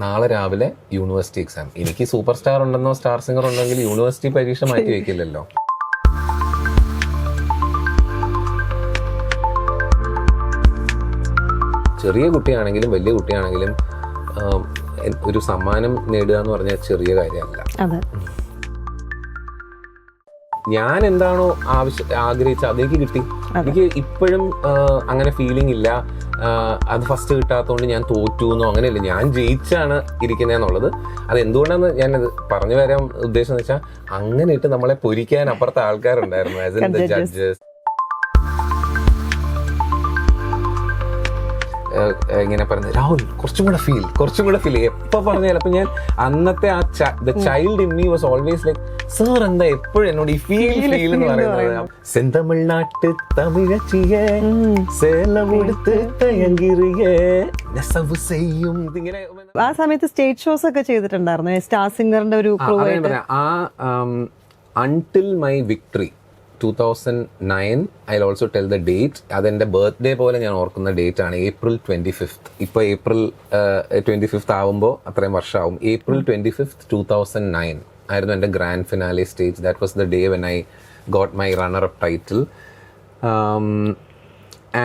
നാളെ രാവിലെ university exam. എനിക്ക് സൂപ്പർ സ്റ്റാർ ഉണ്ടെന്നോ സ്റ്റാർ സിംഗർ ഉണ്ടെങ്കിൽ യൂണിവേഴ്സിറ്റി പരീക്ഷ മാറ്റി വെക്കില്ലല്ലോ. ചെറിയ കുട്ടിയാണെങ്കിലും വലിയ കുട്ടിയാണെങ്കിലും ഒരു സമ്മാനം നേടുക എന്ന് പറഞ്ഞാൽ ചെറിയ കാര്യമല്ല. ഞാൻ എന്താണോ ആഗ്രഹിച്ചത് അതെനിക്ക് കിട്ടി. എനിക്ക് ഇപ്പോഴും അങ്ങനെ ഫീലിംഗ് ഇല്ല അത് ഫസ്റ്റ് കിട്ടാത്തതുകൊണ്ട് ഞാൻ തോറ്റു എന്നോ അങ്ങനെയല്ല. ഞാൻ ജയിച്ചാണ് ഇരിക്കുന്നതെന്നുള്ളത്. അത് എന്തുകൊണ്ടാണ് ഞാനത് പറഞ്ഞു വരാൻ ഉദ്ദേശം എന്ന് വെച്ചാൽ അങ്ങനെ ഇട്ട് നമ്മളെ പൊരിക്കാൻ അപ്പുറത്തെ ആൾക്കാരുണ്ടായിരുന്നു ആസ് ഇൻ ദ ജഡ്ജസ്. ഇങ്ങനെ പറയുന്നത് രാഹുൽ കുറച്ചും കൂടെ ഫീൽ എപ്പോ പറഞ്ഞാൽ. അപ്പൊ ഞാൻ അന്നത്തെ ആ child in me was always like sir എന്താ എപ്പോഴും എന്നോട് ഈ ഫീൽ എന്ന് പറയുന്നത്. സെന്തമിഴ്നാട്ട് തമിഴച്ചിയെ സേലമെടുത്ത് തയങ്കിറിയെ നെസവ് ചെയ്യും. ഇങ്ങനെ ആ സമയത്ത് സ്റ്റേജ് ഷോസ് ഒക്കെ ചെയ്തിട്ടുണ്ടായിരുന്നു സ്റ്റാർ സിംഗറിന്റെ ഒരു ആ until my victory 2009. I'll also tell the date. അതെന്റെ ബർത്ത്ഡേ പോലെ ഞാൻ ഓർക്കുന്ന ഡേറ്റ് ആണ് April 25th. ഇപ്പൊ April 25th ആവുമ്പോൾ അത്രയും വർഷമാവും. April 25th 2009 ആയിരുന്നു എൻ്റെ grand finale stage. That was the day when I got my runner up title.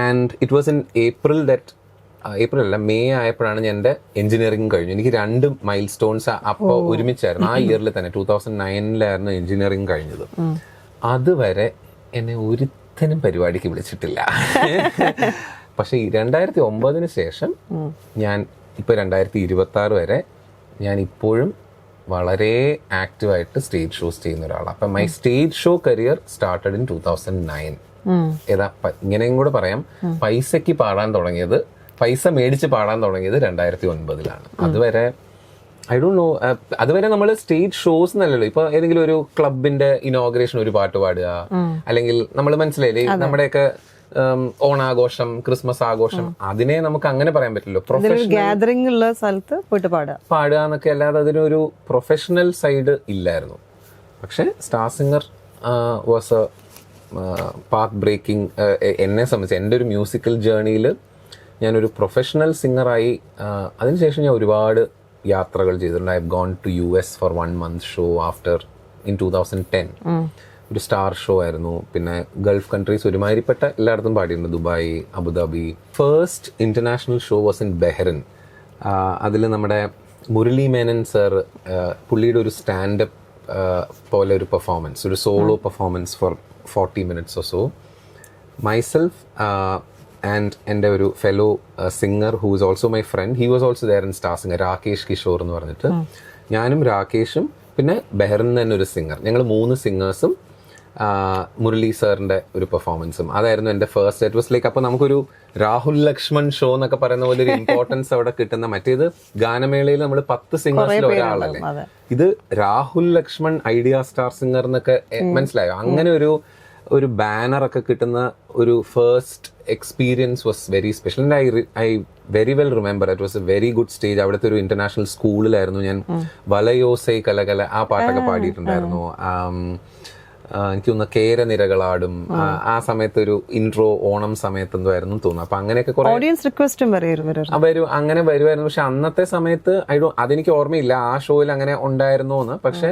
And it was in April May ആയപ്പോഴാണ് ഞാൻ എൻ്റെ എഞ്ചിനീയറിംഗ് കഴിഞ്ഞു. എനിക്ക് 2 മൈൽ സ്റ്റോൺസ് അപ്പോൾ ഒരുമിച്ചായിരുന്നു. ആ ഇയറിൽ തന്നെ 2009 എഞ്ചിനീയറിംഗ് കഴിഞ്ഞത്. അതുവരെ എന്നെ ഒരുത്തനും പരിപാടിക്ക് വിളിച്ചിട്ടില്ല. പക്ഷെ 2009 ശേഷം ഞാൻ ഇപ്പൊ 2026 വരെ ഞാൻ ഇപ്പോഴും വളരെ ആക്റ്റീവായിട്ട് സ്റ്റേജ് ഷോസ് ചെയ്യുന്ന ഒരാളാണ്. അപ്പൊ my stage show career started in 2009. ഏതാ ഇങ്ങനെയും കൂടെ പറയാം, പൈസ മേടിച്ച് പാടാൻ തുടങ്ങിയത് 2009 അതുവരെ ഐ ഡോണ്ട് നോ. അതുവരെ നമ്മൾ സ്റ്റേജ് ഷോസ് എന്നല്ലല്ലോ. ഇപ്പൊ ഏതെങ്കിലും ഒരു ക്ലബിന്റെ ഇനോഗ്രേഷൻ ഒരു പാട്ട് പാടുക, അല്ലെങ്കിൽ നമ്മൾ മനസ്സിലായില്ലേ നമ്മുടെയൊക്കെ ഓണാഘോഷം, ക്രിസ്മസ് ആഘോഷം, അതിനെ നമുക്ക് അങ്ങനെ പറയാൻ പറ്റില്ലല്ലോ. ഗാദറിംഗ് ഉള്ള സ്ഥലത്ത് പോയിട്ട് പാടുക എന്നൊക്കെ അല്ലാതെ അതിനൊരു പ്രൊഫഷണൽ സൈഡ് ഇല്ലായിരുന്നു. പക്ഷെ Star Singer was a path breaking. എന്നെ സംബന്ധിച്ച് എൻ്റെ ഒരു മ്യൂസിക്കൽ ജേർണിയിൽ ഞാനൊരു പ്രൊഫഷണൽ സിംഗറായി. അതിനുശേഷം ഞാൻ ഒരുപാട് യാത്രകൾ ചെയ്തിട്ടുണ്ട്. I have gone to US for 1 month show after in 2010. ഒരു സ്റ്റാർ ഷോ ആയിരുന്നു. പിന്നെ ഗൾഫ് കൺട്രീസ് ഒരുമാതിരിപ്പെട്ട എല്ലായിടത്തും പാടിയിട്ടുണ്ട്, Dubai, Abu Dhabi. First international show was in Bahrain. അതിൽ നമ്മുടെ മുരളി മേനൻ സർ, പുള്ളിയുടെ ഒരു സ്റ്റാൻഡപ്പ് പോലെ ഒരു പെർഫോമൻസ്, ഒരു solo performance for 40 minutes or so. Myself and എൻ്റെ ഒരു fellow singer who is also my friend, he was also there in Star Singer, Rakesh Kishore എന്ന് പറഞ്ഞിട്ട്. ഞാനും രാകേഷും പിന്നെ ബെഹ്റിൻ തന്നെ ഒരു സിംഗർ, ഞങ്ങൾ 3 സിംഗേഴ്സും മുരളി സാറിൻ്റെ ഒരു പെർഫോമൻസും അതായിരുന്നു എൻ്റെ ഫസ്റ്റ്. ഇറ്റ് വാസ് ലൈക്ക്, അപ്പോൾ നമുക്കൊരു രാഹുൽ ലക്ഷ്മൺ ഷോ എന്നൊക്കെ പറയുന്ന പോലെ ഒരു ഇമ്പോർട്ടൻസ് അവിടെ കിട്ടുന്ന. മറ്റേത് ഗാനമേളയിൽ നമ്മൾ 10 സിംഗേഴ്സിൽ ഒരാളല്ലേ, ഇത് Rahul Lakshman Idea Star Singer എന്നൊക്കെ മനസ്സിലായോ. അങ്ങനെ ഒരു ബാനറൊക്കെ കിട്ടുന്ന ഒരു first experience was very special. And I very well remember it was a very good stage. അവിടുത്തെ ഒരു ഇന്റർനാഷണൽ സ്കൂളിലായിരുന്നു ഞാൻ. വലയോസൈ കലകല ആ പാട്ടൊക്കെ പാടിയിട്ടുണ്ടായിരുന്നു. എനിക്ക് തോന്നുന്നു കേരനിരകളാടും ആ സമയത്ത് ഒരു ഇൻട്രോ ഓണം സമയത്ത് എന്തോ ആയിരുന്നു തോന്നുന്നു. അപ്പൊ അങ്ങനെയൊക്കെ അങ്ങനെ വരുമായിരുന്നു. പക്ഷെ അന്നത്തെ സമയത്ത് അതെനിക്ക് ഓർമ്മയില്ല ആ ഷോയിൽ അങ്ങനെ ഉണ്ടായിരുന്നോ എന്ന്. പക്ഷെ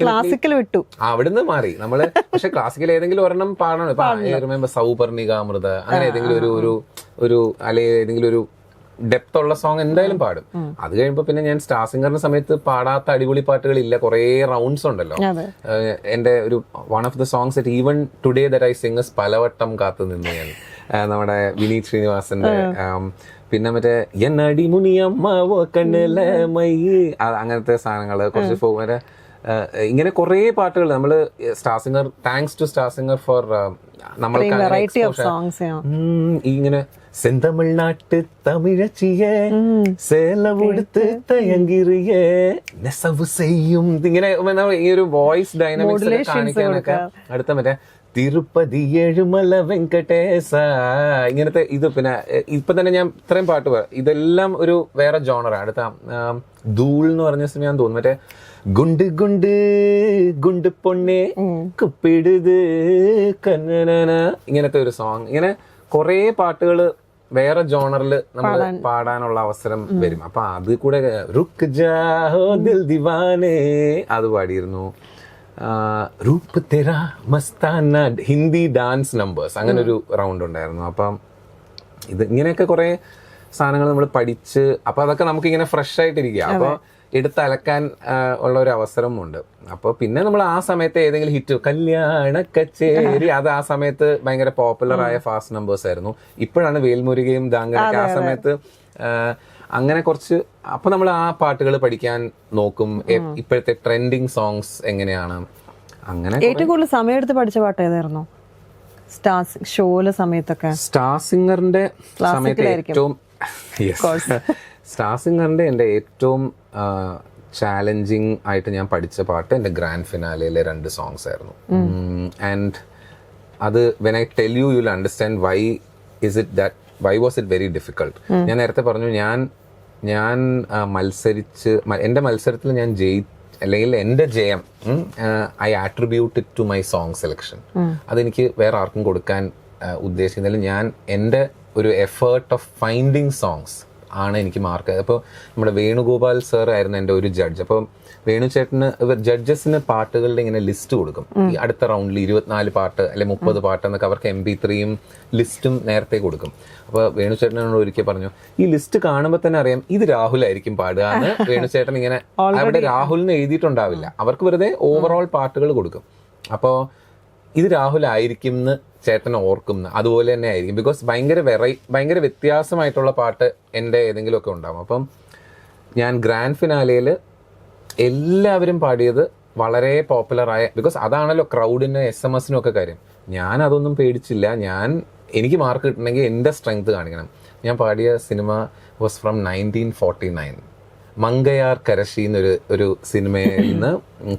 ക്ലാസിക്കൽ വിട്ടു, അവിടുന്ന് മാറി നമ്മള്. പക്ഷെ ക്ലാസിക്കൽ ഏതെങ്കിലും ഒരെണ്ണം പാടണം. ഇപ്പൊ സൗപർണികാമൃത അങ്ങനെ ഏതെങ്കിലും ഒരു അല്ലെങ്കിൽ ഏതെങ്കിലും ഒരു ഡെപ്ത് ഉള്ള സോങ് എന്തായാലും പാടും. അത് കഴിയുമ്പോ പിന്നെ ഞാൻ സ്റ്റാർ സിംഗറിന്റെ സമയത്ത് പാടാത്ത അടിപൊളി പാട്ടുകളില്ല. കുറെ റൗണ്ട്സ് ഉണ്ടല്ലോ. എന്റെ ഒരു one of the songs that even today that I Singh പലവട്ടം കാത്തു നിന്ന് ഞാൻ, നമ്മുടെ വിനീത് ശ്രീനിവാസന്റെ. പിന്നെ മറ്റേ എന്നടി മുനിയമ്മ കണ്ണിലെ മൈ, അങ്ങനത്തെ സാധനങ്ങള് കുറച്ച് വരെ ഇങ്ങനെ കുറെ പാട്ടുകൾ നമ്മള് Star Singer, thanks to Star Singer for നമ്മൾക്ക് ഇങ്ങനെ സെന്തമിഴ്നാട്ട് തമിഴച്ചിയെ സേലമെടുത്ത് തയങ്കിറിയെ നെസവ് ചെയ്യും, ഇങ്ങനെ ഈ ഒരു വോയിസ് ഡൈനാമിക്സ് കാണിക്കാനൊക്കെ. അടുത്ത മറ്റേ തിരുപ്പതി ഏഴുമല വെങ്കടേശ, ഇങ്ങനത്തെ ഇത്. പിന്നെ ഇപ്പൊ തന്നെ ഞാൻ ഇത്രയും പാട്ട് ഇതെല്ലാം ഒരു വേറെ ജോണറാണ്. അടുത്ത ധൂൾ എന്ന് പറഞ്ഞ സിനിമ ഞാൻ തോന്നുന്നു, മറ്റേ ഗുണ്ട് ഗുണ്ട് ഗുണ്ട് പൊണ്ണെ കുപ്പിടുത് കന്നന, ഇങ്ങനത്തെ ഒരു സോങ്. ഇങ്ങനെ കുറെ പാട്ടുകൾ വേറെ ജോണറിൽ നമ്മൾ പാടാനുള്ള അവസരം വരും. അപ്പൊ അത് കൂടെ റുക്ക് ജാ ഹോ ദിൽ ദിവാനെ അത് പാടിയിരുന്നു. റൂപ് തെരാ മസ്താന, ഹിന്ദി ഡാൻസ് നമ്പേഴ്സ്, അങ്ങനെ ഒരു റൗണ്ട് ഉണ്ടായിരുന്നു. അപ്പം ഇത് ഇങ്ങനെയൊക്കെ കുറെ സാധനങ്ങൾ നമ്മൾ പഠിച്ച്, അപ്പൊ അതൊക്കെ നമുക്ക് ഇങ്ങനെ ഫ്രഷ് ആയിട്ടിരിക്കുക. അപ്പൊ എടുത്തലക്കാൻ ഉള്ള ഒരു അവസരമുണ്ട്. അപ്പോൾ പിന്നെ നമ്മൾ ആ സമയത്ത് ഏതെങ്കിലും ഹിറ്റ്, കല്യാണ കച്ചേരി, അത് ആ സമയത്ത് ഭയങ്കര പോപ്പുലർ ആയ ഫാസ്റ്റ് നമ്പേഴ്സ് ആയിരുന്നു. ഇപ്പോഴാണ് വേൽമുരുകയും ദാങ്കനൊക്കെ ആ സമയത്ത് അങ്ങനെ കുറച്ച്. അപ്പൊ നമ്മൾ ആ പാട്ടുകൾ പഠിക്കാൻ നോക്കും, ഇപ്പോഴത്തെ ട്രെൻഡിങ് സോങ്സ് എങ്ങനെയാണ്. അങ്ങനെ ഏറ്റവും കൂടുതൽ സമയം എടുത്ത് പഠിച്ച പാട്ട് ഏതായിരുന്നു സ്റ്റാർ ഷോയിലെ സമയത്തൊക്കെ? സ്റ്റാർ സിംഗറിന്റെ സമയത്ത് ഏറ്റവും സ്റ്റാർ സിംഗറിന്റെ എൻ്റെ ഏറ്റവും ചാലഞ്ചിങ് ആയിട്ട് ഞാൻ പഠിച്ച പാട്ട് എൻ്റെ ഗ്രാൻഡ് ഫിനാലയിലെ 2 സോങ്സ് ആയിരുന്നു. ആൻഡ് അത് when I tell you will understand why was it very difficult. ഞാൻ നേരത്തെ പറഞ്ഞു, ഞാൻ മത്സരിച്ച് എൻ്റെ മത്സരത്തിൽ ഞാൻ അല്ലെങ്കിൽ എൻ്റെ ജയം I attribute it to my song selection. അതെനിക്ക് വേറെ ആർക്കും കൊടുക്കാൻ ഉദ്ദേശിക്കുന്നില്ല. ഞാൻ എൻ്റെ ഒരു എഫേർട്ട് ഓഫ് ഫൈൻഡിങ് സോങ്സ് ആണ് എനിക്ക് മാർക്ക്. അപ്പോൾ നമ്മുടെ വേണുഗോപാൽ സാർ ആയിരുന്നു എൻ്റെ ഒരു ജഡ്ജ്. അപ്പോൾ വേണു ചേട്ടന് ജഡ്ജസിന് പാട്ടുകളുടെ ഇങ്ങനെ ലിസ്റ്റ് കൊടുക്കും. ഈ അടുത്ത റൗണ്ടിൽ 24 പാട്ട് അല്ലെ 30 പാട്ട് എന്നൊക്കെ അവർക്ക് MP3യും ലിസ്റ്റും നേരത്തെ കൊടുക്കും. അപ്പോൾ വേണു ചേട്ടനോട് ഒരിക്കൽ പറഞ്ഞു, ഈ ലിസ്റ്റ് കാണുമ്പോൾ തന്നെ അറിയാം ഇത് രാഹുലായിരിക്കും പാടുക എന്ന്. വേണു ചേട്ടൻ ഇങ്ങനെ അവിടെ രാഹുലിന് എഴുതിയിട്ടുണ്ടാവില്ല, അവർക്ക് വെറുതെ ഓവറോൾ പാട്ടുകൾ കൊടുക്കും. അപ്പോൾ ഇത് രാഹുലായിരിക്കും എന്ന് ചേട്ടൻ ഓർക്കുന്ന അതുപോലെ തന്നെ ആയിരിക്കും. ബിക്കോസ് ഭയങ്കര വ്യത്യാസമായിട്ടുള്ള പാട്ട് എൻ്റെ ഏതെങ്കിലുമൊക്കെ ഉണ്ടാകും. അപ്പം ഞാൻ ഗ്രാൻഡ് ഫിനാലയിൽ എല്ലാവരും പാടിയത് വളരെ പോപ്പുലറായ, ബിക്കോസ് അതാണല്ലോ ക്രൗഡിന് SMS ഒക്കെ കാര്യം. ഞാൻ അതൊന്നും പേടിച്ചില്ല. എനിക്ക് മാർക്ക് കിട്ടണമെങ്കിൽ എൻ്റെ സ്ട്രെങ്ത് കാണിക്കണം. ഞാൻ പാടിയ സിനിമ വാസ് ഫ്രം 1949, മങ്കയാർ കരശി എന്നൊരു സിനിമയിൽ നിന്ന്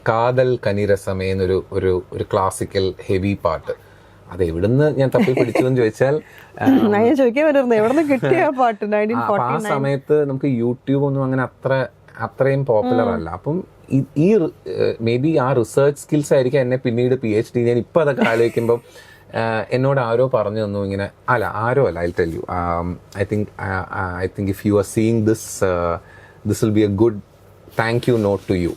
കാതൽ കനിരസമേ എന്നൊരു ഒരു ക്ലാസിക്കൽ ഹെവി പാട്ട്. അത് എവിടുന്ന് ഞാൻ തപ്പി പിടിച്ചതെന്ന് ചോദിച്ചാൽ ആ സമയത്ത് നമുക്ക് യൂട്യൂബ് ഒന്നും അങ്ങനെ അത്രയും പോപ്പുലർ അല്ല. അപ്പം ഈ മേ ബി ആ റിസർച്ച് സ്കിൽസ് ആയിരിക്കും എന്നെ പിന്നീട് PhD, ഞാൻ ഇപ്പം അതൊക്കെ ആലോചിക്കുമ്പം എന്നോട് ആരോ പറഞ്ഞു തന്നു ഇങ്ങനെ, ആരോ അല്ല, I tell you, I think if you are seeing this will be a good thank you note to you.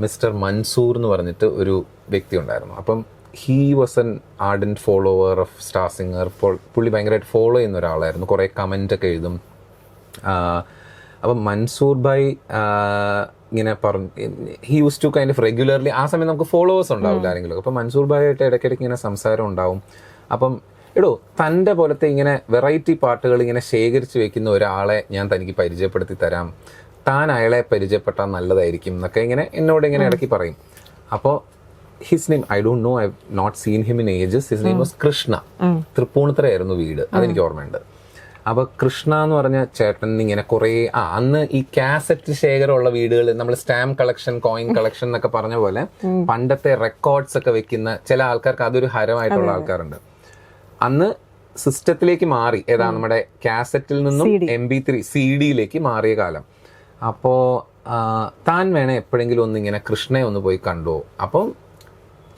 Mister Mansoor എന്ന് പറഞ്ഞിട്ട് ഒരു വ്യക്തി ഉണ്ടായിരുന്നു. അപ്പം he was an ardent follower of star singer. പുള്ളി ഭയങ്കരമായിട്ട് ഫോളോ ചെയ്യുന്ന ഒരാളായിരുന്നു, കുറേ കമൻ്റ് ഒക്കെ എഴുതും. അപ്പം മൻസൂർ ഭായ് ഇങ്ങനെ പറഞ്ഞു, he use to kind of regularly, ആ സമയം നമുക്ക് ഫോളോവേഴ്സ് ഉണ്ടാവില്ല ആരെങ്കിലും. അപ്പം മൻസൂർ ഭായ് ആയിട്ട് ഇടയ്ക്കിടയ്ക്ക് ഇങ്ങനെ സംസാരം ഉണ്ടാവും. അപ്പം തൻ്റെ പോലത്തെ ഇങ്ങനെ വെറൈറ്റി പാട്ടുകൾ ഇങ്ങനെ ശേഖരിച്ച് വെക്കുന്ന ഒരാളെ ഞാൻ തനിക്ക് പരിചയപ്പെടുത്തി തരാം, താൻ അയാളെ പരിചയപ്പെട്ടാൽ നല്ലതായിരിക്കും എന്നൊക്കെ എന്നോട് ഇങ്ങനെ ഇടയ്ക്ക് പറയും. അപ്പോൾ his name I don't know, I have not seen him in ages. His name was Krishna. തൃപ്പൂണിത്തറയായിരുന്നു വീട്, അതെനിക്ക് ഓർമ്മയുണ്ട്. അപ്പൊ കൃഷ്ണ എന്ന് പറഞ്ഞ ചേട്ടൻ ഇങ്ങനെ കുറെ അന്ന് ഈ കാസറ്റ് ശേഖരമുള്ള വീടുകൾ, നമ്മൾ സ്റ്റാമ്പ് കളക്ഷൻ, കോയിൻ കളക്ഷൻ എന്നൊക്കെ പറഞ്ഞ പോലെ പണ്ടത്തെ റെക്കോർഡ്സ് ഒക്കെ വെക്കുന്ന ചില ആൾക്കാർക്ക് അതൊരു ഹരമായിട്ടുള്ള ആൾക്കാരുണ്ട്. അന്ന് സിസ്റ്റത്തിലേക്ക് മാറി, നമ്മുടെ കാസറ്റിൽ നിന്നും MP3 CD മാറിയ കാലം. അപ്പോ താൻ വേണേ എപ്പോഴെങ്കിലും ഒന്നിങ്ങനെ കൃഷ്ണയെ ഒന്ന് പോയി കണ്ടോ, അപ്പം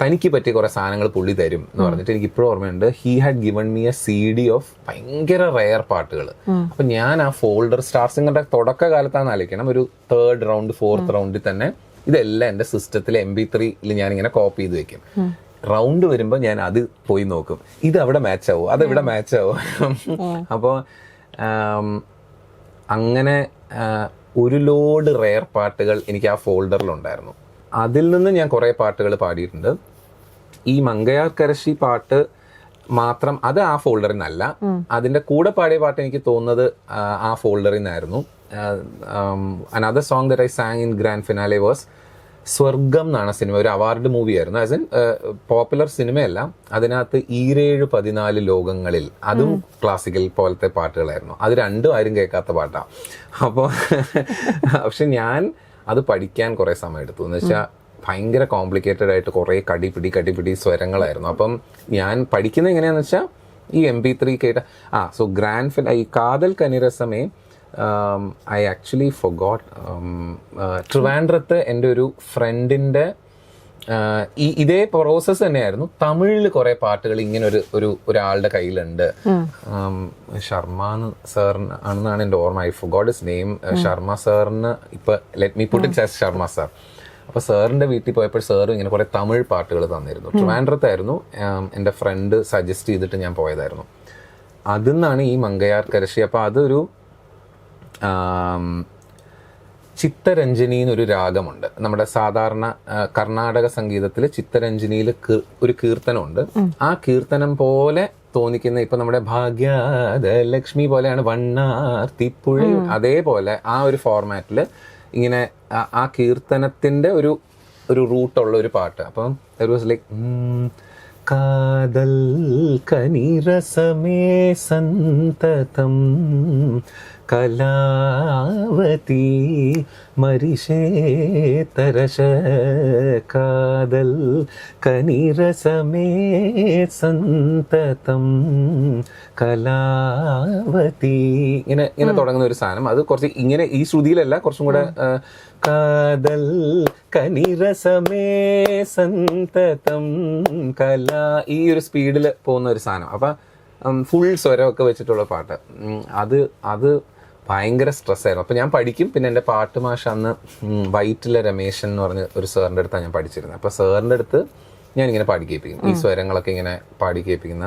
തനിക്ക് പറ്റിയ കുറെ സാധനങ്ങൾ പുള്ളി തരും എന്ന് പറഞ്ഞിട്ട് എനിക്ക് ഇപ്പോഴും ഓർമ്മയുണ്ട്. He had given me A CD of ഭയങ്കര റെയർ പാട്ടുകൾ. അപ്പൊ ഞാൻ ആ ഫോൾഡർ, സ്റ്റാർ സിംഗറിന്റെ തുടക്കകാലത്താന്ന് ആലോചിക്കണം, ഒരു 3rd റൗണ്ട് 4th റൗണ്ടിൽ തന്നെ ഇതെല്ലാം എന്റെ സിസ്റ്റത്തിൽ MP3യിൽ ഞാൻ ഇങ്ങനെ കോപ്പി ചെയ്ത് വെക്കും. റൗണ്ട് വരുമ്പോൾ ഞാൻ അത് പോയി നോക്കും, ഇത് അവിടെ മാച്ച് ആവും, അതെവിടെ മാച്ച് ആവും. അപ്പോൾ അങ്ങനെ ഒരു ലോഡ് റെയർ പാട്ടുകൾ എനിക്ക് ആ ഫോൾഡറിലുണ്ടായിരുന്നു. അതിൽ നിന്ന് ഞാൻ കുറേ പാട്ടുകൾ പാടിയിട്ടുണ്ട്. ഈ മങ്കയാർ കരശി പാട്ട് മാത്രം അത് ആ ഫോൾഡറിൽ നിന്നല്ല, അതിന്റെ കൂടെ പാടിയ പാട്ട് എനിക്ക് തോന്നുന്നത് ആ ഫോൾഡറിൽ നിന്നായിരുന്നു. Another song that I San in grand finale was സ്വർഗം എന്നാണ് സിനിമ, ഒരു അവാർഡ് മൂവി ആയിരുന്നു. ആസ് ഇൻ പോപ്പുലർ സിനിമയല്ല, അതിനകത്ത് 14 ലോകങ്ങളിൽ, അതും ക്ലാസിക്കൽ പോലത്തെ പാട്ടുകളായിരുന്നു. അത് രണ്ടും ആരും കേൾക്കാത്ത പാട്ടാണ്. അപ്പോൾ പക്ഷെ ഞാൻ അത് പഠിക്കാൻ കുറേ സമയം എടുത്തു. എന്ന് വെച്ചാൽ ഭയങ്കര കോംപ്ലിക്കേറ്റഡ് ആയിട്ട് കുറേ കടിപിടി സ്വരങ്ങളായിരുന്നു. അപ്പം ഞാൻ പഠിക്കുന്നത് എങ്ങനെയാണെന്ന് വെച്ചാൽ ഈ MP3 കേട്ട സോ ഗ്രാൻഡ് ഈ കാതൽ കനിരസമേ ഐ ആക്ച്വലി ഫൊഗോട്ട്. ട്രിവാൻഡ്രത്ത് എൻ്റെ ഒരു ഫ്രണ്ടിൻ്റെ ഇതേ പ്രോസസ്സ് തന്നെയായിരുന്നു തമിഴിൽ കുറെ പാട്ടുകൾ ഇങ്ങനെ ഒരാളുടെ കയ്യിലുണ്ട്. ശർമ്മ സാറിന് ആണെന്നാണ് എൻ്റെ ഓർമ്മ. I forgot his name. Sharma സാറിന് ഇപ്പൊ let me put it as Sharma sir. അപ്പൊ സാറിന്റെ വീട്ടിൽ പോയപ്പോൾ സാറും ഇങ്ങനെ കുറെ തമിഴ് പാട്ടുകൾ തന്നിരുന്നു. ട്രിവാൻഡ്രത്തായിരുന്നു. എൻ്റെ ഫ്രണ്ട് സജസ്റ്റ് ചെയ്തിട്ട് ഞാൻ പോയതായിരുന്നു. അതിന്നാണ് ഈ മങ്കയാർ കരശി. അപ്പൊ അതൊരു ചിത്തരഞ്ജനി എന്നൊരു രാഗമുണ്ട്. നമ്മുടെ സാധാരണ കർണാടക സംഗീതത്തിൽ ചിത്തരഞ്ജനിയിൽ ഒരു കീർത്തനമുണ്ട്. ആ കീർത്തനം പോലെ തോന്നിക്കുന്ന ഇപ്പൊ നമ്മുടെ ഭാഗ്യലക്ഷ്മി പോലെയാണ് വണ്ണാർത്തിപ്പുഴ, അതേപോലെ ആ ഒരു ഫോർമാറ്റിൽ ഇങ്ങനെ ആ കീർത്തനത്തിന്റെ ഒരു റൂട്ടുള്ള ഒരു പാട്ട്. അപ്പം ഇറ്റ് വാസ് ലൈക്ക് കാതൽ കനിരസമേ സന്തതം കലാവതി മരിഷേ തരശ കാതൽ കനിരസമേ സന്തതം കലാവതി ഇങ്ങനെ തുടങ്ങുന്ന ഒരു സാധനം. അത് കുറച്ച് ഇങ്ങനെ ഈ ശ്രുതിയിലല്ല, കുറച്ചും കൂടെ കാതൽ കനിരസമേ സന്തതം കലാ, ഈ ഒരു സ്പീഡിൽ പോകുന്ന ഒരു സാധനം. അപ്പൊ ഫുൾ സ്വരമൊക്കെ വെച്ചിട്ടുള്ള പാട്ട്. അത് ഭയങ്കര സ്ട്രെസ്സായിരുന്നു. അപ്പം ഞാൻ പഠിക്കും. പിന്നെ എൻ്റെ പാട്ട് മാഷ് അന്ന് വൈറ്റിലെ രമേശൻ എന്ന് പറഞ്ഞ ഒരു സാറിൻ്റെ അടുത്താണ് ഞാൻ പഠിച്ചിരുന്നത്. അപ്പോൾ സാറിൻ്റെ അടുത്ത് ഞാനിങ്ങനെ പാടി കേൾപ്പിക്കും, ഈ സ്വരങ്ങളൊക്കെ ഇങ്ങനെ പാടി കേൾപ്പിക്കുന്ന.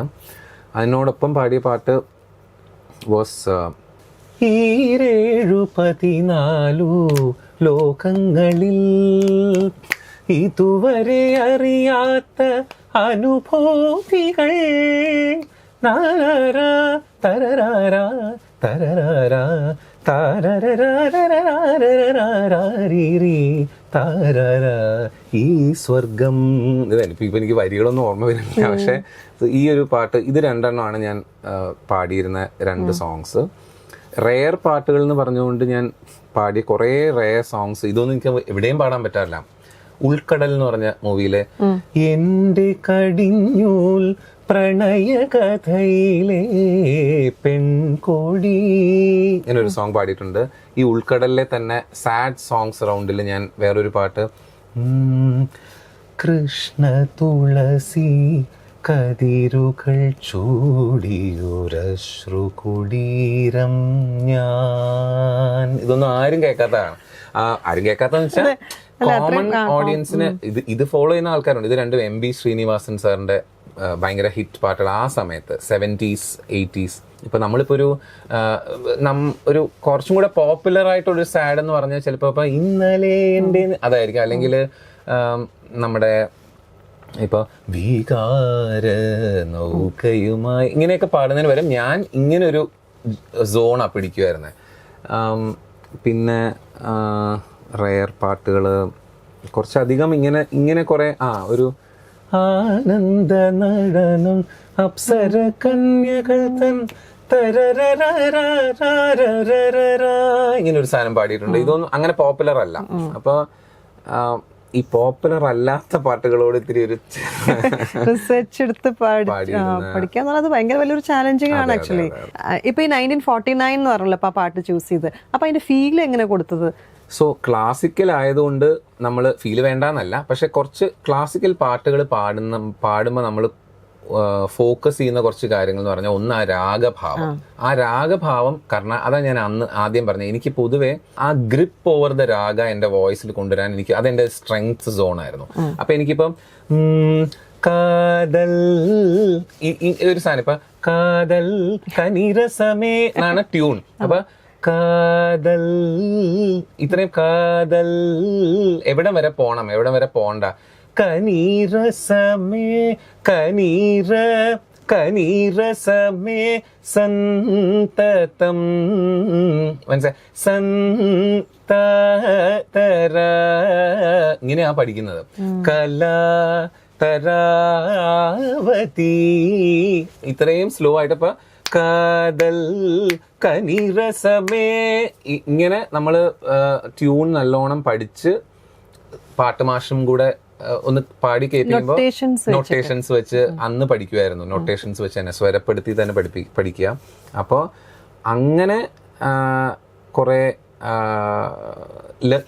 അതിനോടൊപ്പം പാടിയ പാട്ട് വാസ് 14 ലോകങ്ങളിൽ ഇതുവരെ അറിയാത്ത അനുഭൂതികൾ തരരാരാ തരരാരാ താരരാ ഈ സ്വർഗം. ഇപ്പൊ എനിക്ക് വരികളൊന്നും ഓർമ്മ വരുന്നില്ല. പക്ഷെ ഈ ഒരു പാട്ട്, ഇത് രണ്ടെണ്ണമാണ് ഞാൻ പാടിയിരുന്ന 2 സോങ്സ്. റെയർ പാട്ടുകൾ എന്ന് പറഞ്ഞുകൊണ്ട് ഞാൻ പാടിയ കുറേ റെയർ സോങ്സ്. ഇതൊന്നും എനിക്ക് എവിടെയും പാടാൻ പറ്റാറില്ല. ഉൾക്കടൽ എന്ന് പറഞ്ഞ മൂവിയിലെ എന്റെ കടിഞ്ഞൂൽ പ്രണയ കഥയിലെ പെൺകോടി ഇങ്ങനൊരു സോങ് പാടിയിട്ടുണ്ട്. ഈ ഉൾക്കടലിലെ തന്നെ സാഡ് സോങ്സ് റൗണ്ടിൽ ഞാൻ വേറൊരു പാട്ട്, കൃഷ്ണ തുളസി കതിരുകൾ ചൂടിയൊരശ്രു കുടീരം ഞാൻ, ഇതൊന്നും ആരും കേൾക്കാത്തതാണ്. ആരും കേൾക്കാത്തതെന്ന് വെച്ചാൽ കോമൺ ഓഡിയൻസിന് ഇത് ഫോളോ ചെയ്യുന്ന ആൾക്കാരുണ്ട്. ഇത് രണ്ടും MB ശ്രീനിവാസൻ സാറിന്റെ ഭയങ്കര ഹിറ്റ് പാട്ടുകൾ ആ സമയത്ത് 70s 80s. ഇപ്പൊ നമ്മളിപ്പോ ഒരു കുറച്ചും കൂടെ പോപ്പുലർ ആയിട്ടൊരു സാഡ് എന്ന് പറഞ്ഞാൽ ചിലപ്പോ ഇപ്പൊ ഇന്നലെ എൻ്റെ അതായിരിക്കും. അല്ലെങ്കിൽ നമ്മുടെ ഇപ്പൊ വികാര നൗകയുമായി ഇങ്ങനെയൊക്കെ പാടുന്നതിന് പകരം ഞാൻ ഇങ്ങനെ ഒരു സോണാ പിടിക്കുമായിരുന്നേ. പിന്നെ റെയർ പാട്ടുകൾ കുറച്ചധികം ഇങ്ങനെ കുറെ ഒരു ആനന്ദ നടനം അപ്സര കന്യകൾ തൻ ഇങ്ങനെ ഒരു സാധനം പാടിയിട്ടുണ്ട്. ഇതൊന്നും അങ്ങനെ പോപ്പുലർ അല്ല. അപ്പൊ ഈ പോപ്പുലർ അല്ലാത്ത പാട്ടുകളോട് ഇത്തിരി ഒരു റിസർച്ച് എടുത്ത് പഠിക്കാന്നുള്ളത് ഭയങ്കര വലിയൊരു ചാലഞ്ചിങ് ആണ് ആക്ച്വലി. ഇപ്പൊ ഈ 1949 എന്ന് പറഞ്ഞല്ലോ അപ്പൊ ആ പാട്ട് ചൂസ് ചെയ്ത്, അപ്പൊ അതിന്റെ ഫീൽ എങ്ങനെ കൊടുത്തത്? സോ ക്ലാസിക്കൽ ആയതുകൊണ്ട് നമ്മൾ ഫീൽ വേണ്ടെന്നല്ല, പക്ഷെ കുറച്ച് ക്ലാസിക്കൽ പാട്ടുകൾ പാടുമ്പോൾ നമ്മൾ ഫോക്കസ് ചെയ്യുന്ന കുറച്ച് കാര്യങ്ങൾ എന്ന് പറഞ്ഞാൽ ഒന്ന് ആ രാഗഭാവം. കാരണം അതാ ഞാൻ ആദ്യം പറഞ്ഞത്, എനിക്ക് പൊതുവെ ആ ഗ്രിപ്പ് ഓവർ ദ രാഗ എന്റെ വോയിസിൽ കൊണ്ടുവരാൻ അതെന്റെ സ്ട്രെങ്ത് സോൺ ആയിരുന്നു. അപ്പൊ എനിക്കിപ്പം കാതൽ ഒരു സാധനം, ഇപ്പൊ കാതൽ കനിരസമേ എന്നാണ് ട്യൂൺ. അപ്പൊ കാതൽ ഇത്രയും കാതൽ എവിടം വരെ പോണം, എവിടം വരെ പോണ്ട. കനീരസമേ കനീരസമേ സന്തതം, മനസ്സിലായി, സന്തതര ഇങ്ങനെയാ പഠിക്കുന്നത്. കലാ തരാവതി ഇത്രയും സ്ലോ ആയിട്ട്. ഇപ്പൊ കാതൽ കനിരസമേ ഇങ്ങനെ നമ്മള് ട്യൂൺ നല്ലോണം പഠിച്ച് പാട്ടുമാഷും കൂടെ ഒന്ന് പാടി കേൾപ്പിക്കുമ്പോൾ നൊട്ടേഷൻസ് വെച്ച് അന്ന് പഠിക്കുമായിരുന്നു. നൊട്ടേഷൻസ് വെച്ച് തന്നെ സ്വരപ്പെടുത്തി തന്നെ പഠിക്കുക. അപ്പോൾ അങ്ങനെ കുറെ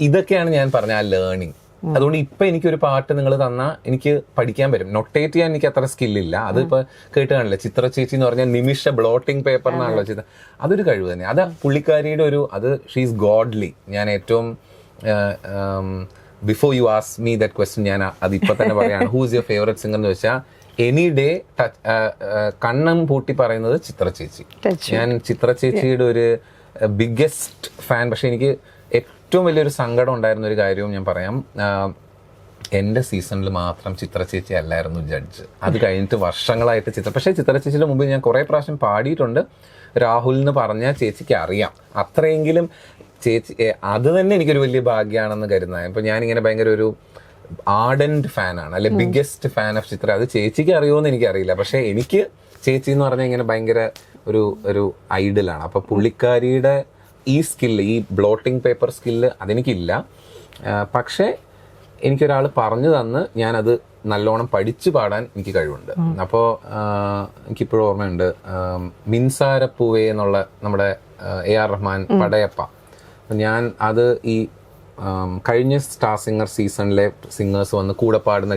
ഇതൊക്കെയാണ് ഞാൻ പറഞ്ഞ ആ ലേണിംഗ്. അതുകൊണ്ട് ഇപ്പൊ എനിക്കൊരു പാട്ട് നിങ്ങൾ തന്നാൽ എനിക്ക് പഠിക്കാൻ പറ്റും. നൊട്ടേറ്റ് ചെയ്യാൻ എനിക്ക് അത്ര സ്കില്ലില്ല. അതിപ്പോ കേട്ട് കാണില്ല, ചിത്ര ചേച്ചി എന്ന് പറഞ്ഞാൽ നിമിഷ ബ്ലോട്ടിംഗ് പേപ്പർ എന്നാണല്ലോ ചിത്ര. അതൊരു കഴിവ് തന്നെ. അത് പുള്ളിക്കാരിയുടെ ഒരു അത് ഷീസ് ഗോഡ്ലി. ഞാൻ ഏറ്റവും before you ask me that question ഞാൻ അതിപ്പോ തന്നെ പറയാണ്, who is your favourite singer എന്ന് വെച്ചാൽ എനി ഡേ കണ്ണം പൂട്ടി പറയുന്നത് ചിത്ര ചേച്ചി. ഞാൻ ചിത്ര ചേച്ചിയുടെ ഒരു ബിഗ്ഗസ്റ്റ് ഫാൻ. പക്ഷെ എനിക്ക് ഏറ്റവും വലിയൊരു സങ്കടം ഉണ്ടായിരുന്ന ഒരു കാര്യവും ഞാൻ പറയാം. എൻ്റെ സീസണിൽ മാത്രം ചിത്ര ചേച്ചി അല്ലായിരുന്നു ജഡ്ജ്. അത് കഴിഞ്ഞിട്ട് വർഷങ്ങളായിട്ട് പക്ഷേ ചിത്ര ചേച്ചിയുടെ മുമ്പ് ഞാൻ കുറേ പ്രാവശ്യം പാടിയിട്ടുണ്ട്. രാഹുൽ എന്ന് പറഞ്ഞാൽ ചേച്ചിക്ക് അറിയാം. അത്രയെങ്കിലും ചേച്ചി അത് തന്നെ എനിക്കൊരു വലിയ ഭാഗ്യമാണെന്ന് കരുതുന്നത്. ഇപ്പം ഞാനിങ്ങനെ ഭയങ്കര ഒരു ആർഡന്റ് ഫാനാണ്, അല്ലെ ബിഗ്ഗസ്റ്റ് ഫാൻ ഓഫ് ചിത്ര. അത് ചേച്ചിക്ക് അറിയുമോയെന്ന് എനിക്കറിയില്ല. പക്ഷേ എനിക്ക് ചേച്ചി എന്ന് പറഞ്ഞാൽ ഇങ്ങനെ ഭയങ്കര ഒരു ഐഡലാണ്. അപ്പോൾ പുള്ളിക്കാരിയുടെ ഈ സ്കില്ല്, ഈ ബ്ലോട്ടിംഗ് പേപ്പർ സ്കില്ല് അതെനിക്കില്ല. പക്ഷേ എനിക്കൊരാൾ പറഞ്ഞു തന്ന് ഞാനത് നല്ലോണം പഠിച്ചു പാടാൻ എനിക്ക് കഴിവുണ്ട്. അപ്പോൾ എനിക്കിപ്പോഴും ഓർമ്മയുണ്ട്, മിൻസാരപ്പൂവേ എന്നുള്ള നമ്മുടെ AR റഹ്മാൻ പടയപ്പ. ഞാൻ അത് ഈ കഴിഞ്ഞ സ്റ്റാർ സിംഗർ സീസണിലെ സിംഗേഴ്സ് വന്ന് കൂടെ പാടുന്ന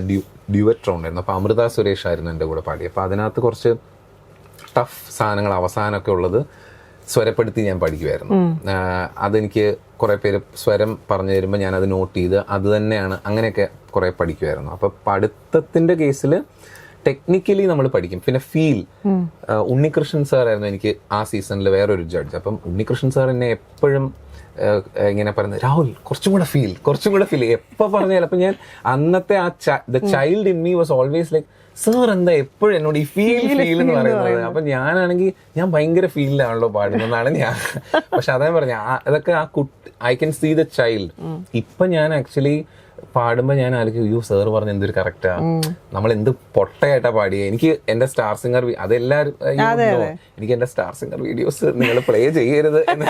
ഡ്യുവറ്റ് ഉണ്ടായിരുന്നു. അപ്പോൾ അമൃത സുരേഷ് ആയിരുന്നു എൻ്റെ കൂടെ പാടി. അപ്പോൾ അതിനകത്ത് കുറച്ച് ടഫ് സാധനങ്ങൾ അവസാനമൊക്കെ ഉള്ളത് സ്വരപ്പെടുത്തി ഞാൻ പഠിക്കുമായിരുന്നു. അതെനിക്ക് കുറേ പേര് സ്വരം പറഞ്ഞു തരുമ്പോൾ ഞാനത് നോട്ട് ചെയ്ത് അത് തന്നെയാണ് അങ്ങനെയൊക്കെ കുറേ പഠിക്കുമായിരുന്നു. അപ്പോൾ പഠിത്തത്തിൻ്റെ കേസിൽ ടെക്നിക്കലി നമ്മൾ പഠിക്കും. പിന്നെ ഫീൽ, ഉണ്ണികൃഷ്ണൻ സാറായിരുന്നു എനിക്ക് ആ സീസണിൽ വേറൊരു ജഡ്ജ്. അപ്പം ഉണ്ണികൃഷ്ണൻ സാർ എന്നെ എപ്പോഴും ഇങ്ങനെ പറയുന്നത്, രാഹുൽ കുറച്ചും കൂടെ ഫീൽ എപ്പോൾ പറഞ്ഞാൽ. അപ്പം ഞാൻ അന്നത്തെ ആ the child in me was always like, sir എന്താ എപ്പോഴും എന്നോട് ഈ ഫീൽ എന്ന് പറയുന്നത്. അപ്പൊ ഞാനാണെങ്കിൽ ഞാൻ ഭയങ്കര ഫീലിലാണല്ലോ പാടുന്നതാണ് ഞാൻ. പക്ഷെ അതേ പറഞ്ഞ അതൊക്കെ ആ I can see the child. ഇപ്പൊ ഞാൻ ആക്ച്വലി പാടുമ്പോൾ ഞാൻ ആലോചിക്കും, യു സാർ പറഞ്ഞ എന്തൊരു കറക്റ്റാ, നമ്മൾ എന്ത് പൊട്ടയായിട്ടാ പാടിയേ. എനിക്ക് എന്റെ സ്റ്റാർ സിംഗർ അതെല്ലാരും എനിക്ക് എന്റെ സ്റ്റാർ സിംഗർ വീഡിയോസ് നിങ്ങൾ പ്ലേ ചെയ്യരുത് അല്ല,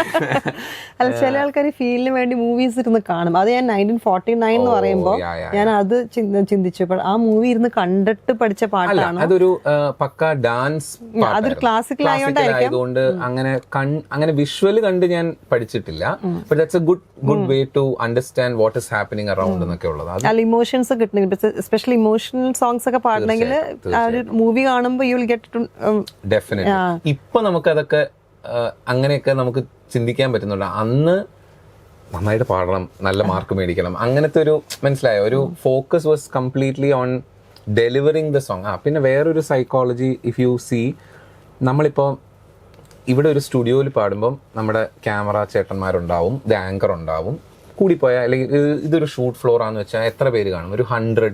ചില ആൾക്കാർ ഫീലിന് വേണ്ടി മൂവീസ് ഇരുന്ന് കാണും. അത് ഞാൻ 1949 എന്ന് പറയുമ്പോൾ ഞാൻ അത് ചിന്തിച്ചപ്പോൾ ആ മൂവി ഇരുന്ന് കണ്ടിട്ട് പഠിച്ച പാട്ടാണ്. അതൊരു പക്ക ഡാൻസ്, അതൊരു ക്ലാസിക്കൽ ആയതുകൊണ്ട് അങ്ങനെ വിഷ്വല് കണ്ട് ഞാൻ പഠിച്ചിട്ടില്ല. But that's a good way to understand what is happening around എന്നൊക്കെ ഉള്ളത്. ഇമോഷൻസ് കിട്ടണമെങ്കിൽ, എസ്പെഷ്യലി ഇമോഷണൽ സോങ്സ് ഒക്കെ പാടണമെങ്കിൽ ആ ഒരു മൂവി കാണുമ്പോൾ യു വിൽ ഗെറ്റ് ഡെഫിനറ്റ്ലി. ഇപ്പൊ നമുക്ക് അതൊക്കെ അങ്ങനെയൊക്കെ നമുക്ക് ചിന്തിക്കാൻ പറ്റുന്നുണ്ട്. അന്ന് നന്നായിട്ട് പാടണം, നല്ല മാർക്ക് മേടിക്കണം, അങ്ങനത്തെ ഒരു മനസ്സിലായ ഒരു focus was completely on delivering the song. പിന്നെ വേറൊരു സൈക്കോളജി, ഇഫ് യു സീ, നമ്മളിപ്പോൾ ഇവിടെ ഒരു സ്റ്റുഡിയോയിൽ പാടുമ്പം നമ്മുടെ ക്യാമറ ചേട്ടന്മാരുണ്ടാവും, ദ ആങ്കർ ഉണ്ടാവും, കൂടിപ്പോയാൽ അല്ലെങ്കിൽ ഇതൊരു ഷൂട്ട് ഫ്ലോർ ആണെന്ന് വെച്ചാൽ എത്ര പേര് കാണും? ഒരു 100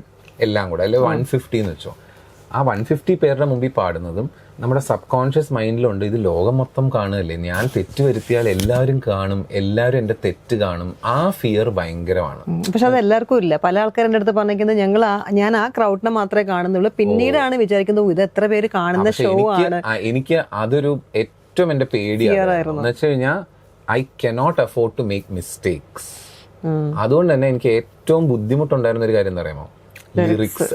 എല്ലാം കൂടെ, അല്ലെങ്കിൽ 150 എന്ന് വെച്ചോ. ആ 150 പേരുടെ മുമ്പിൽ പാടുന്നതും നമ്മുടെ സബ് കോൺഷ്യസ് മൈൻഡിലുണ്ട്, ഇത് ലോകം മൊത്തം കാണുകയല്ലേ, ഞാൻ തെറ്റ് വരുത്തിയാൽ എല്ലാവരും കാണും, എല്ലാവരും എൻ്റെ തെറ്റ് കാണും. ആ ഫിയർ ഭയങ്കരമാണ്. പക്ഷെ അത് എല്ലാവർക്കും ഇല്ല. പല ആൾക്കാരുടെ അടുത്ത് പറഞ്ഞിരിക്കുന്നത് ഞാൻ ആ ക്രൗഡിനെ മാത്രമേ കാണുന്നുള്ളൂ, പിന്നീടാണ് വിചാരിക്കുന്നത് ഇത് എത്ര പേര് കാണുന്ന ഷോ ആണ്. എനിക്ക് അതൊരു ഏറ്റവും എൻ്റെ പേടിയാണ്. എന്ന് വെച്ച് കഴിഞ്ഞാൽ I cannot afford to make mistakes. അതുകൊണ്ട് തന്നെ എനിക്ക് ഏറ്റവും ബുദ്ധിമുട്ടുണ്ടായിരുന്ന ഒരു കാര്യം എന്താ പറയുമോ, ലിറിക്സ്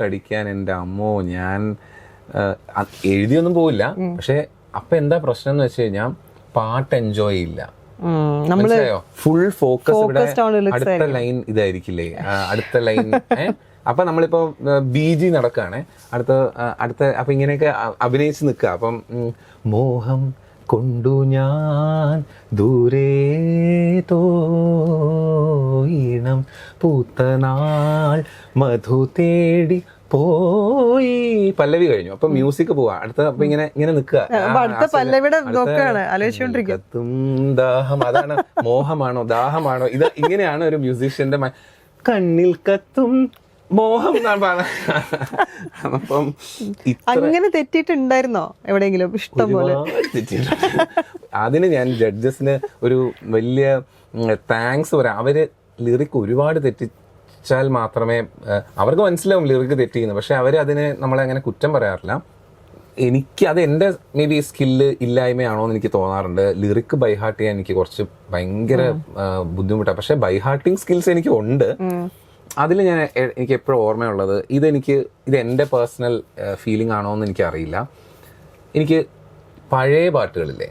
അടിക്കാൻ. എൻ്റെ അമ്മോ, ഞാൻ എഴുതിയൊന്നും പോവില്ല. പക്ഷെ അപ്പൊ എന്താ പ്രശ്നം എന്ന് വെച്ച് കഴിഞ്ഞാൽ പാട്ട് എൻജോയ് ചെയ്യില്ല. മനസ്സിലായോ? ഫുൾ ഫോക്കസ് ഇവിടെ അടുത്ത ലൈൻ ഇതായിരിക്കില്ലേ, അടുത്ത ലൈൻ. അപ്പൊ നമ്മളിപ്പോ BG നടക്കാണ്, അടുത്ത അപ്പൊ ഇങ്ങനെയൊക്കെ അഭിനയിച്ച് നിൽക്കുക. അപ്പം മോഹം കൊണ്ടു ഞാൻ ദൂരെ തോയിണം പൂത്തനാൾ മധു തേടി പോയി, പല്ലവി കഴിഞ്ഞു. അപ്പൊ മ്യൂസിക് പോവാ അടുത്ത. അപ്പൊ ഇങ്ങനെ നിൽക്കുക, ദാഹം, അതാണ് മോഹമാണോ ദാഹമാണോ, ഇത് ഇങ്ങനെയാണ് ഒരു മ്യൂസീഷ്യന്റെ കണ്ണിൽ കത്തും മോഹം എന്നാണ് പറഞ്ഞത്. അപ്പം അങ്ങനെ തെറ്റിയിട്ടുണ്ടായിരുന്നോ എവിടെയെങ്കിലും? ഇഷ്ടം പോലെ അതിന് ഞാൻ ജഡ്ജസിന് ഒരു വലിയ താങ്ക്സ് പറയാം. അവര് ലിറിക് ഒരുപാട് തെറ്റിച്ചാൽ മാത്രമേ അവർക്ക് മനസ്സിലാവും ലിറിക് തെറ്റിയെന്ന്. പക്ഷെ അവര് അതിനെ നമ്മളെ അങ്ങനെ കുറ്റം പറയാറില്ല. എനിക്ക് അത് എൻ്റെ മേ ബി സ്കില്ല് ഇല്ലായ്മയാണോ എന്ന് എനിക്ക് തോന്നാറുണ്ട്. ലിറിക് ബൈഹാർട്ട് ചെയ്യാൻ എനിക്ക് കുറച്ച് ഭയങ്കര ബുദ്ധിമുട്ടാണ്. പക്ഷെ ബൈഹാർട്ടിങ് സ്കിൽസ് എനിക്ക് ഉണ്ട്. അതിൽ എനിക്ക് എപ്പോഴും ഓർമ്മയുള്ളത്, ഇത് എൻ്റെ പേഴ്സണൽ ഫീലിംഗ് ആണോ എന്ന് എനിക്കറിയില്ല. എനിക്ക് പഴയ പാട്ടുകളില്ലേ,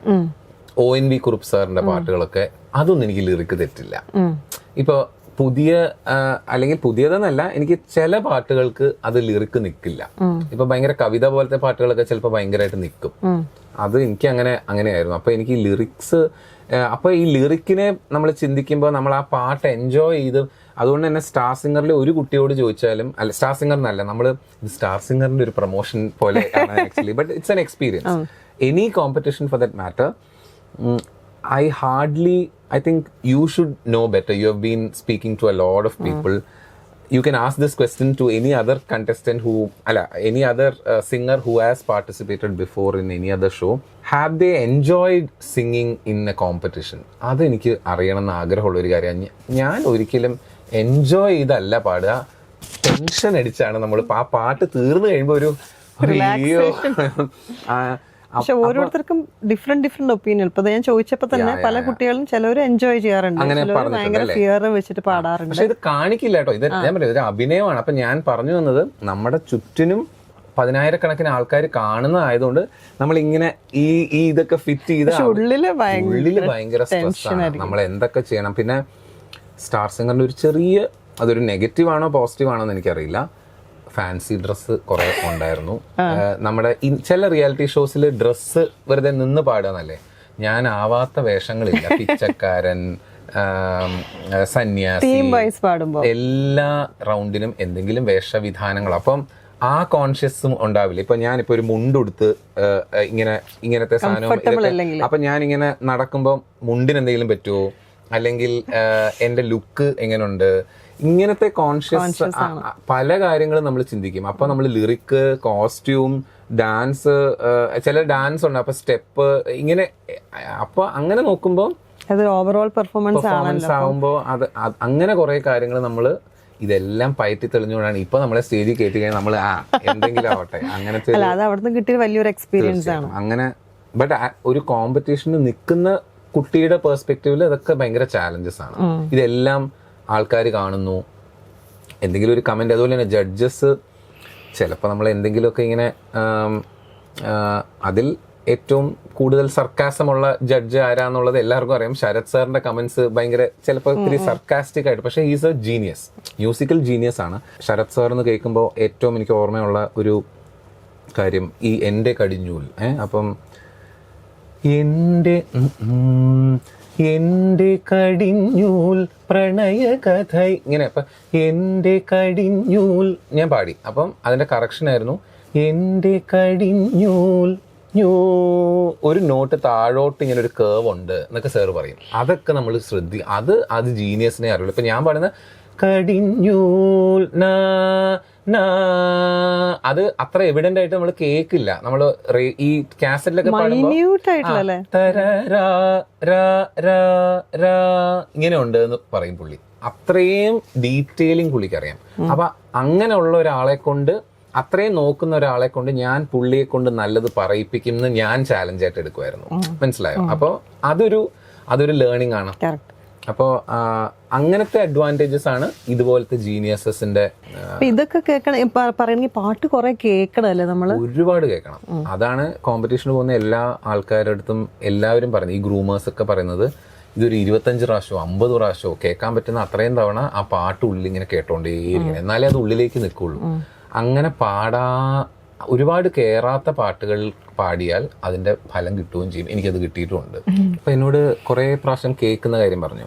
ONV കുറുപ്പ് സാറിന്റെ പാട്ടുകളൊക്കെ അതൊന്നും എനിക്ക് ലിറിക്ക് തെറ്റില്ല. ഇപ്പൊ പുതിയ അല്ലെങ്കിൽ പുതിയതെന്നല്ല, എനിക്ക് ചില പാട്ടുകൾക്ക് അത് ലിറിക്ക് നിൽക്കില്ല. ഇപ്പൊ ഭയങ്കര കവിത പോലത്തെ പാട്ടുകളൊക്കെ ചിലപ്പോൾ ഭയങ്കരമായിട്ട് നിൽക്കും. അത് എനിക്ക് അങ്ങനെയായിരുന്നു. അപ്പൊ എനിക്ക് ലിറിക്സ്, അപ്പൊ ഈ ലിറിക്കിനെ നമ്മൾ ചിന്തിക്കുമ്പോൾ നമ്മൾ ആ പാട്ട് എൻജോയ് ചെയ്ത്, അതുകൊണ്ട് തന്നെ സ്റ്റാർ സിംഗറിൽ ഒരു കുട്ടിയോട് ചോദിച്ചാലും, അല്ല സ്റ്റാർ സിംഗർ എന്നല്ല, നമ്മൾ സ്റ്റാർ സിംഗറിന്റെ ഒരു പ്രൊമോഷൻ പോലെ ആണ് actually, but it's an experience. Any competition for that matter, I think you should know better. You have been speaking to a lot of people. You can ask this question to any other contestant any other singer who has participated before in any other show. Have they enjoyed singing in a competition? അത് എനിക്ക് അറിയണമെന്ന് ആഗ്രഹമുള്ള ഒരു കാര്യമാണ്. ഞാൻ ഒരിക്കലും enjoy ചെയ്തല്ല പാടുക, tension അടിച്ചാണ് നമ്മൾ ആ പാട്ട് തീർന്നു കഴിയുമ്പോൾ ഒരു പക്ഷെ ഓരോരുത്തർക്കും ഡിഫറെന്റ് ഒപ്പീനിയൻ. ഇപ്പൊ ഞാൻ ചോദിച്ചപ്പോ തന്നെ പല കുട്ടികളും ചിലവർ എൻജോയ് ചെയ്യാറുണ്ട്, ചിലർ ഭയങ്കര ഫിയർ വെച്ചിട്ട് പാടാറുണ്ട്. പക്ഷെ ഇത് കാണിക്കില്ല കേട്ടോ, ഇത് ഞാൻ പറയാം, ഇതൊരു അഭിനയമാണ്. അപ്പൊ ഞാൻ പറഞ്ഞു വന്നത്, നമ്മുടെ ചുറ്റിനും 10,000-കണക്കിന് ആൾക്കാർ കാണുന്നതായതുകൊണ്ട് നമ്മൾ ഇങ്ങനെ ഈ ഇതൊക്കെ ഫിറ്റ് ചെയ്ത് ഉള്ളില് ഭയങ്കര സ്ട്രെസ്സാണ്. നമ്മൾ എന്തൊക്കെ ചെയ്യണം. പിന്നെ സ്റ്റാർ സിംഗറിന്റെ ഒരു ചെറിയ, അതൊരു നെഗറ്റീവ് ആണോ പോസിറ്റീവ് ആണോ എന്ന് എനിക്കറിയില്ല, ഫാൻസി ഡ്രസ്സ് കുറെ ഉണ്ടായിരുന്നു. നമ്മുടെ ചില റിയാലിറ്റി ഷോസിൽ ഡ്രസ്സ് വെറുതെ നിന്ന് പാടുകയെന്നല്ലേ, ഞാൻ ആവാത്ത വേഷങ്ങളില്ല. പിച്ചക്കാരൻ, സന്യാസി, എല്ലാ റൗണ്ടിനും എന്തെങ്കിലും വേഷവിധാനങ്ങൾ. അപ്പം ആ കോൺഷ്യസും ഉണ്ടാവില്ല. ഇപ്പൊ ഞാനിപ്പോ ഒരു മുണ്ടുടുത്ത് ഇങ്ങനത്തെ സാധനം, അപ്പൊ ഞാനിങ്ങനെ നടക്കുമ്പോൾ മുണ്ടിന് എന്തെങ്കിലും പറ്റുമോ, അല്ലെങ്കിൽ എന്റെ ലുക്ക് എങ്ങനെയുണ്ട്, ഇങ്ങനത്തെ കോൺഷ്യസ് പല കാര്യങ്ങളും നമ്മൾ ചിന്തിക്കും. അപ്പൊ നമ്മൾ ലിറിക്ക്, കോസ്റ്റ്യൂം, ഡാൻസ്, ചില ഡാൻസ് ഉണ്ട്, അപ്പൊ സ്റ്റെപ്പ്, ഇങ്ങനെ. അപ്പൊ അങ്ങനെ നോക്കുമ്പോൾ ഓവറോൾ പെർഫോമൻസ് ആവുമ്പോൾ അത് അങ്ങനെ കുറെ കാര്യങ്ങൾ നമ്മൾ ഇതെല്ലാം പയറ്റി തെളിഞ്ഞുകൊണ്ടാണ് ഇപ്പൊ നമ്മളെ സ്റ്റേജിൽ കയറ്റി കഴിഞ്ഞാൽ നമ്മൾ എന്തെങ്കിലും ആവട്ടെ അങ്ങനത്തെ കിട്ടിയ വലിയൊരു എക്സ്പീരിയൻസ് ആണ് അങ്ങനെ. ബട്ട് ഒരു കോമ്പറ്റീഷന് നിൽക്കുന്ന കുട്ടിയുടെ പെർസ്പെക്റ്റീവില് അതൊക്കെ ഭയങ്കര ചാലഞ്ചസ് ആണ്. ഇതെല്ലാം ആൾക്കാർ കാണുന്നു, എന്തെങ്കിലും ഒരു കമന്റ്. അതുപോലെ തന്നെ ജഡ്ജസ് ചിലപ്പോൾ നമ്മൾ എന്തെങ്കിലുമൊക്കെ ഇങ്ങനെ, അതിൽ ഏറ്റവും കൂടുതൽ സർക്കാസമുള്ള ജഡ്ജ് ആരാന്നുള്ളത് എല്ലാവർക്കും അറിയാം. ശരത് സാറിന്റെ കമന്റ്സ് ഭയങ്കര ചിലപ്പോൾ ഇത്തിരി സർക്കാസ്റ്റിക് ആയിട്ട്, പക്ഷേ is A genius, musical genius ആണ്. ശരത് സാർ എന്ന് കേൾക്കുമ്പോൾ ഏറ്റവും എനിക്ക് ഓർമ്മയുള്ള ഒരു കാര്യം ഈ എൻ്റെ കടിഞ്ഞൂൽ. അപ്പം എൻ്റെ കടിഞ്ഞൂൽ പ്രണയകഥ, ഇങ്ങനെ. അപ്പം എൻ്റെ കടിഞ്ഞൂൽ ഞാൻ പാടി, അപ്പം അതിന്റെ കറക്ഷൻ ആയിരുന്നു എൻ്റെ കടിഞ്ഞൂൽ ഒരു നോട്ട് താഴോട്ട് ഇങ്ങനെ ഒരു കേവ് ഉണ്ട് എന്നൊക്കെ സാർ പറയും. അതൊക്കെ നമ്മൾ അത് ജീനിയസിനെ അറിയുള്ളൂ. ഇപ്പൊ ഞാൻ പാടുന്ന കടിഞ്ഞൂൽ അത് അത്ര എവിഡന്റ് ആയിട്ട് നമ്മൾ കേൾക്കില്ല. നമ്മൾ ഈ കാസറ്റിലൊക്കെ ഇങ്ങനെ ഉണ്ട് എന്ന് പറയും പുള്ളി. അത്രയും ഡീറ്റെയിലിംഗ് പുള്ളിക്ക് അറിയാം. അപ്പൊ അങ്ങനെയുള്ള ഒരാളെ കൊണ്ട്, അത്രയും നോക്കുന്ന ഒരാളെ കൊണ്ട് ഞാൻ പുള്ളിയെ കൊണ്ട് നല്ലത് പറയിപ്പിക്കുന്ന ഞാൻ ചാലഞ്ച് ആയിട്ട് എടുക്കുമായിരുന്നു. മനസ്സിലായോ? അപ്പൊ അതൊരു ലേണിംഗ് ആണ്. അപ്പോൾ അങ്ങനത്തെ അഡ്വാൻറ്റേജസ് ആണ് ഇതുപോലത്തെ ജീനിയസസിന്റെ. ഇതൊക്കെ കേൾക്കണം പറയണെങ്കിൽ പാട്ട് കുറെ കേൾക്കണല്ലേ, നമ്മൾ ഒരുപാട് കേൾക്കണം. അതാണ് കോമ്പറ്റീഷന് പോകുന്ന എല്ലാ ആൾക്കാരുടെ അടുത്തും എല്ലാവരും പറയുന്നത്, ഈ ഗ്രൂമേഴ്സ് ഒക്കെ പറയുന്നത്, ഇതൊരു 25 പ്രാവശ്യമോ 50 പ്രാവശ്യമോ കേൾക്കാൻ പറ്റുന്ന അത്രയും തവണ ആ പാട്ട് ഉള്ളിൽ ഇങ്ങനെ കേട്ടോണ്ടേയിരിക്കണം, എന്നാലേ അത് ഉള്ളിലേക്ക് നിൽക്കുള്ളൂ. അങ്ങനെ ഒരുപാട് കേറാത്ത പാട്ടുകൾ പാടിയാൽ അതിന്റെ ഫലം കിട്ടുകയും ചെയ്യും. എനിക്കത് കിട്ടിയിട്ടുമുണ്ട്. അപ്പൊ എന്നോട് കുറെ പ്രാവശ്യം കേൾക്കുന്ന കാര്യം പറഞ്ഞു.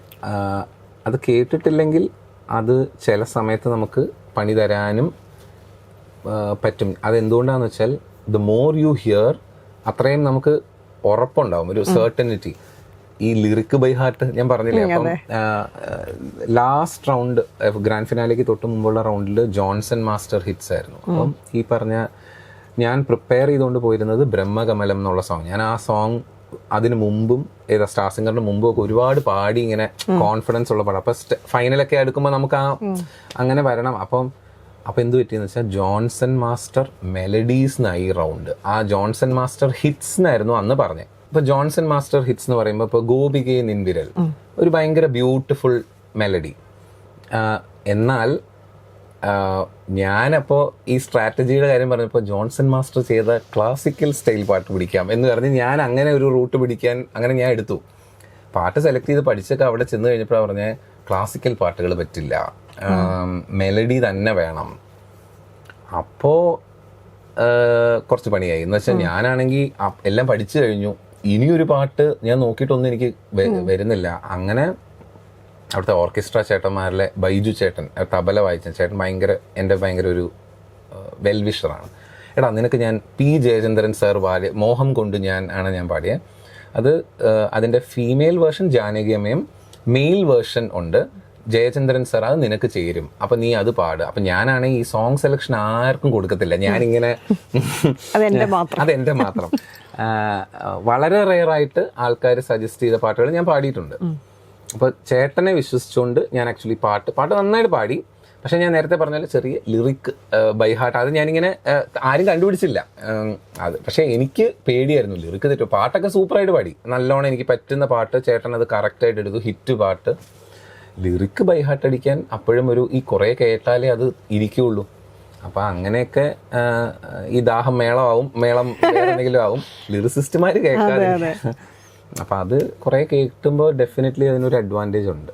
അത് കേട്ടിട്ടില്ലെങ്കിൽ അത് ചില സമയത്ത് നമുക്ക് പണി തരാനും പറ്റും. അതെന്തുകൊണ്ടാന്ന് വെച്ചാൽ ദ മോർ യു ഹിയർ അത്രയും നമുക്ക് ഉറപ്പുണ്ടാവും, ഒരു സെർട്ടനിറ്റി. ഈ ലിറിക്ക് ബൈ ഹാർട്ട് ഞാൻ പറഞ്ഞില്ലേ. അപ്പം ലാസ്റ്റ് റൗണ്ട് ഗ്രാൻഡ് ഫിനാലേക്ക് തൊട്ട് മുമ്പുള്ള റൗണ്ടിൽ ജോൺസൺ മാസ്റ്റർ ഹിറ്റ്സ് ആയിരുന്നു. അപ്പം ഈ പറഞ്ഞ ഞാൻ പ്രിപ്പയർ ചെയ്തുകൊണ്ട് പോയിരുന്നത് ബ്രഹ്മകമലം എന്നുള്ള സോങ്. ഞാൻ ആ സോങ് അതിന് മുമ്പും സ്റ്റാർ സിംഗറിന് മുമ്പും ഒക്കെ ഒരുപാട് പാടി ഇങ്ങനെ കോൺഫിഡൻസ് ഉള്ള പാടാം. അപ്പൊ ഫൈനലൊക്കെ എടുക്കുമ്പോൾ നമുക്ക് അങ്ങനെ വരണം. അപ്പം എന്ത് പറ്റിയെന്ന് വെച്ചാൽ ജോൺസൺ മാസ്റ്റർ മെലഡീസ് എന്നായി റൗണ്ട്. ആ ജോൺസൺ മാസ്റ്റർ ഹിറ്റ്സ് എന്നായിരുന്നു അന്ന് പറഞ്ഞത്. ഇപ്പൊ ജോൺസൺ മാസ്റ്റർ ഹിറ്റ്സ് എന്ന് പറയുമ്പോൾ ഇപ്പൊ ഗോപികെ നിൻവിരൽ ഒരു ഭയങ്കര ബ്യൂട്ടിഫുൾ മെലഡി. എന്നാൽ ഞാനപ്പോൾ ഈ സ്ട്രാറ്റജിയുടെ കാര്യം പറഞ്ഞപ്പോൾ ജോൺസൺ മാസ്റ്റർ ചെയ്ത ക്ലാസിക്കൽ സ്റ്റൈൽ പാട്ട് പിടിക്കാം എന്ന് പറഞ്ഞ് ഞാൻ അങ്ങനെ ഒരു റൂട്ട് പിടിക്കാൻ അങ്ങനെ ഞാൻ എടുത്തു. പാട്ട് സെലക്ട് ചെയ്ത് പഠിച്ചൊക്കെ അവിടെ ചെന്ന് കഴിഞ്ഞപ്പോൾ പറഞ്ഞ ക്ലാസിക്കൽ പാട്ടുകൾ പറ്റില്ല, മെലഡി തന്നെ വേണം. അപ്പോൾ കുറച്ച് പണിയായി. എന്ന് വെച്ചാൽ ഞാനാണെങ്കിൽ എല്ലാം പഠിച്ചു കഴിഞ്ഞു, ഇനിയൊരു പാട്ട് ഞാൻ നോക്കിയിട്ടൊന്നും എനിക്ക് വരുന്നില്ല. അങ്ങനെ അവിടുത്തെ ഓർക്കസ്ട്ര ചേട്ടന്മാരിലെ ബൈജു ചേട്ടൻ, തബല വായിച്ച ചേട്ടൻ എൻ്റെ ഭയങ്കര ഒരു വെൽവിഷറാണ്. എടാ നിനക്ക് ഞാൻ പി ജയചന്ദ്രൻ സാർ പാടിയ മോഹം കൊണ്ട് ഞാൻ പാടിയത്. അത് അതിൻ്റെ ഫീമെയിൽ വേർഷൻ ജാനകിയമ്മയും മെയിൽ വേർഷൻ ഉണ്ട്. ജയചന്ദ്രൻ സാർ അത് നിനക്ക് ചേരും, അപ്പം നീ അത് പാട്. അപ്പം ഞാനാണെങ്കിൽ ഈ സോങ് സെലക്ഷൻ ആർക്കും കൊടുക്കത്തില്ല, ഞാനിങ്ങനെ അതെൻ്റെ മാത്രം. വളരെ റെയറായിട്ട് ആൾക്കാർ സജസ്റ്റ് ചെയ്ത പാട്ടുകൾ ഞാൻ പാടിയിട്ടുണ്ട്. അപ്പോൾ ചേട്ടനെ വിശ്വസിച്ചുകൊണ്ട് ഞാൻ ആക്ച്വലി പാട്ട് നന്നായിട്ട് പാടി. പക്ഷെ ഞാൻ നേരത്തെ പറഞ്ഞാൽ ചെറിയ ലിറിക് ബൈ ഹാർട്ട് അത് ഞാനിങ്ങനെ ആരും കണ്ടുപിടിച്ചില്ല അത്. പക്ഷെ എനിക്ക് പേടിയായിരുന്നു ലിറിക് തെറ്റും. പാട്ടൊക്കെ സൂപ്പറായിട്ട് പാടി, നല്ലോണം എനിക്ക് പറ്റുന്ന പാട്ട് ചേട്ടൻ അത് കറക്റ്റായിട്ട് എടുത്തു, ഹിറ്റ് പാട്ട്. ലിറിക് ബൈ ഹാർട്ട് അടിക്കാൻ അപ്പോഴും ഈ കുറേ കേട്ടാലേ അത് ഇരിക്കുകയുള്ളൂ. അപ്പം അങ്ങനെയൊക്കെ ഈ ദാഹം മേളം വേറെ എന്തെങ്കിലും ആവും, ലിറിസിസ്റ്റുമാർ കേൾക്കാതെ. അപ്പം അത് കുറേ കേൾക്കുമ്പോൾ ഡെഫിനറ്റ്ലി അതിനൊരു അഡ്വാൻറ്റേജ് ഉണ്ട്.